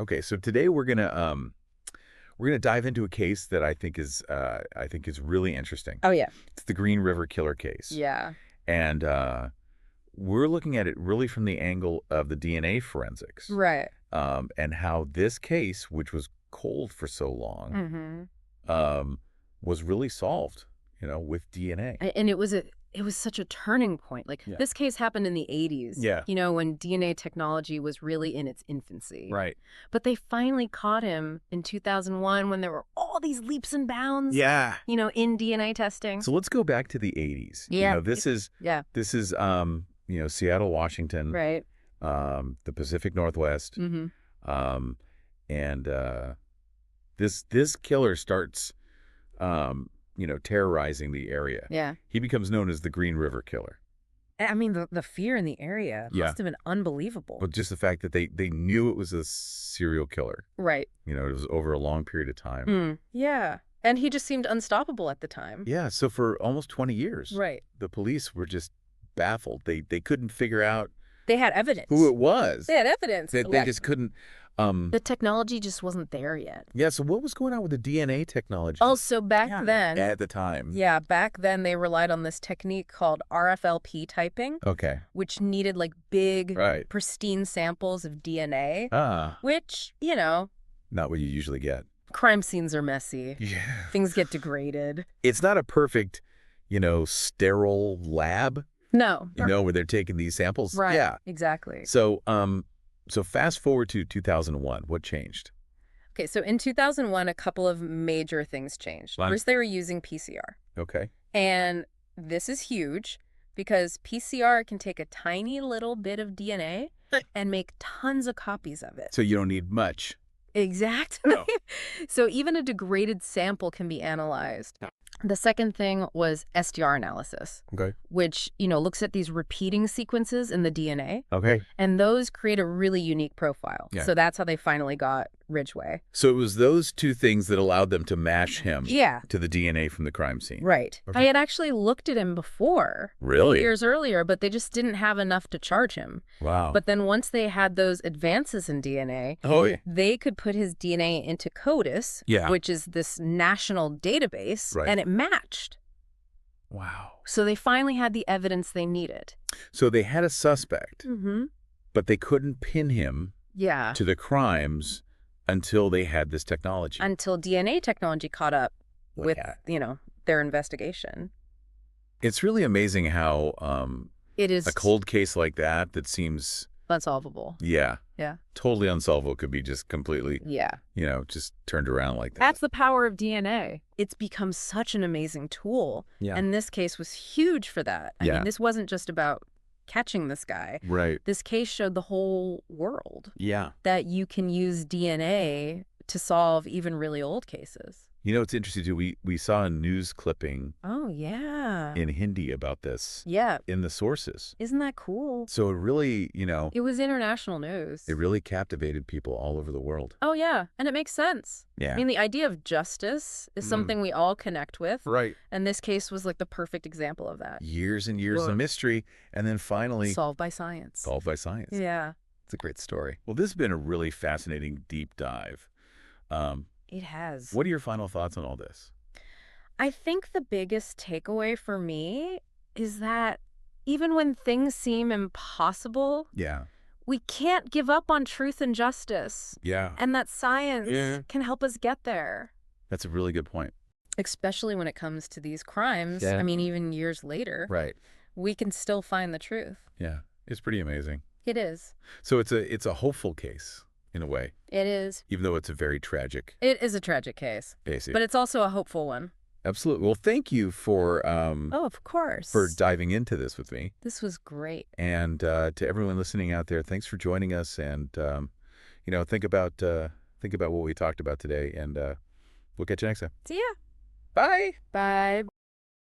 Okay, so today we're gonna dive into a case that I think is really interesting. Oh, yeah. It's the Green River Killer case, Yeah. and we're looking at it really from the angle of the DNA forensics, Right. and how this case, which was cold for so long, Mhm. um, was really solved, with DNA. And it was such a turning point. Like, Yeah. this case happened in the 80s, Yeah. when DNA technology was really in its infancy. Right. But they finally caught him in 2001 when there were all these leaps and bounds, Yeah. in DNA testing. So let's go back to the 80s. Yeah. This is Yeah. Seattle, Washington, Right. the Pacific Northwest. Mm-hmm. Um, and this killer starts, terrorizing the area. Yeah. He becomes known as the Green River Killer. I mean, the fear in the area Yeah. must have been unbelievable. But just the fact that they knew it was a serial killer. Right. It was over a long period of time. Mm. Yeah. And he just seemed unstoppable at the time. Yeah. So for almost 20 years, Right. the police were just baffled. They couldn't figure out They had evidence. who it was. They had evidence. They just couldn't. The technology just wasn't there yet. Yeah. So what was going on with the DNA technology? Also, back Yeah. then, At the time. back then they relied on this technique called RFLP typing, Okay. which needed like big, Right. pristine samples of DNA, Ah. which, Not what you usually get. crime scenes are messy. Yeah. Things get degraded. It's not a perfect, sterile lab, No. where they're taking these samples. Right. Yeah. Exactly. So fast forward to 2001. What changed? Okay, so in 2001, a couple of major things changed. Fine. First, they were using PCR. Okay. And this is huge because PCR can take a tiny little bit of DNA and make tons of copies of it. So you don't need much. Exactly. No. So even a degraded sample can be analyzed. Yeah. The second thing was SDR analysis, Okay. which, looks at these repeating sequences in the DNA, Okay. and those create a really unique profile. Yeah. So that's how they finally got Ridgway. So it was those two things that allowed them to match him Yeah. to the DNA from the crime scene. Right. Okay. I had actually looked at him before, Really? years earlier, but they just didn't have enough to charge him. Wow. But then once they had those advances in DNA, oh yeah. they could put his DNA into CODIS, Yeah. which is this national database, Right. and it matched. Wow. So they finally had the evidence they needed. So they had a suspect, Mm-hmm. but they couldn't pin him Yeah. to the crimes until they had this technology. Until DNA technology caught up with, Yeah. their investigation. It's really amazing how It is a cold case like that seems, unsolvable. yeah, Yeah. totally unsolvable could be just completely, Yeah. just turned around like that. That's the power of DNA. It's become such an amazing tool. Yeah. And this case was huge for that. I Yeah. mean, this wasn't just about catching this guy. Right. This case showed the whole world Yeah. that you can use DNA to solve even really old cases. It's interesting too. We saw a news clipping Oh, yeah. in Hindi about this Yeah. in the sources. Isn't that cool? So it really, It was international news. it really captivated people all over the world. Oh, yeah. And it makes sense. Yeah. I mean, the idea of justice is something we all connect with. Right. And this case was like the perfect example of that. Years and years Whoa. of mystery, and then finally Solved by science. solved by science. Yeah. It's a great story. Well, this has been a really fascinating deep dive. It has. What are your final thoughts on all this? I think the biggest takeaway for me is that even when things seem impossible, Yeah. we can't give up on truth and justice, Yeah. and that science Yeah. can help us get there. That's a really good point. Especially when it comes to these crimes. Yeah. I mean, even years later, Right. we can still find the truth. Yeah. It's pretty amazing. It is. So it's a hopeful case in a way, It is. even though it's a very tragic It is a tragic case, case. but it's also a hopeful one. Absolutely. Well, thank you for Oh, of course. diving into this with me. This was great. And to everyone listening out there, thanks for joining us. And think about what we talked about today. And we'll catch you next time. See ya. Bye. Bye.